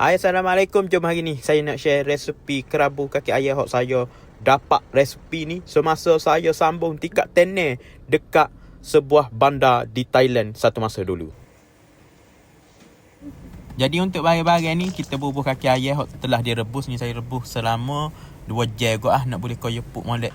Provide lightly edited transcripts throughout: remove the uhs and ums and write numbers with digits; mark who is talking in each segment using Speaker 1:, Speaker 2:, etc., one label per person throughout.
Speaker 1: Hai, Assalamualaikum. Jom hari ni saya nak share resepi kerabu kaki ayam hok saya dapat resepi ni semasa saya sambung tingkat tener dekat sebuah bandar di Thailand satu masa dulu. Jadi untuk barang-barang ni kita bubuh kaki ayam hok telah direbus ni, saya rebus selama 2 jam gua nak boleh koyo puk molek.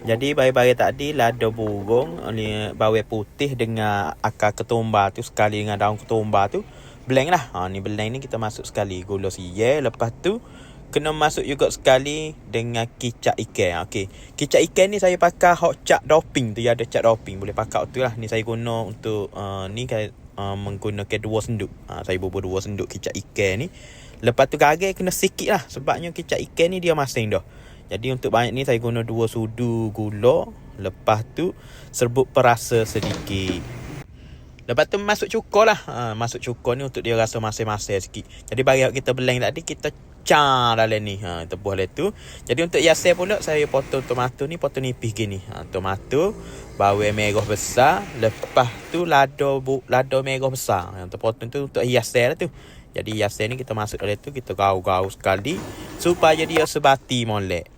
Speaker 1: Jadi barang-barang tadi lada burung, ni bawang putih dengan akar ketumbar tu sekali dengan daun ketumbar tu. Blend lah. Ni blend ni kita masuk sekali gula sial. Lepas tu kena masuk juga sekali dengan kicap ikan. Okey. Kicap ikan ni saya pakai hot cak doping tu, ya, ada cak doping. Boleh pakai tu lah. Ni saya guna untuk ni menggunakan 2 senduk. Saya bubur 2 senduk kicap ikan ni. Lepas tu gagal kena sikit lah sebabnya kicap ikan ni dia masing dah. Jadi untuk banyak ni saya guna 2 sudu gula. Lepas tu serbuk perasa sedikit. Lepas tu masuk cukur lah. Masuk cukur ni untuk dia rasa masing-masing sikit. Jadi bagi kita blend tadi, kita car dalam ni. Kita buah dalam tu. Jadi untuk hiasan pula, saya potong tomato ni, potong nipis gini. Tomato, bawang merah besar. Lepas tu lada merah besar. Yang terpotong tu untuk hiasan lah tu. Jadi hiasan ni kita masuk dalam tu, kita gaul-gaul sekali. Supaya dia sebati molek.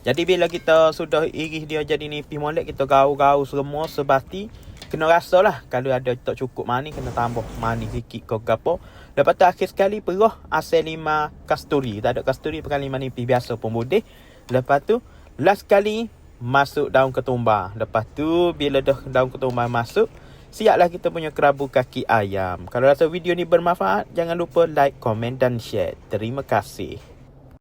Speaker 1: Jadi bila kita sudah iris dia jadi nipis molek, kita gaul-gaul semua sebati. Kena rasa lah. Kalau ada tak cukup manis, kena tambah manis sikit ke apa. Lepas tu akhir sekali perah asal 5 kasturi. Tak ada kasturi, pakai 5 nipis biasa pun boleh. Lepas tu last sekali masuk daun ketumbar. Lepas tu bila dah daun ketumbar masuk, siaplah kita punya kerabu kaki ayam. Kalau rasa video ni bermanfaat, jangan lupa like, komen dan share. Terima kasih.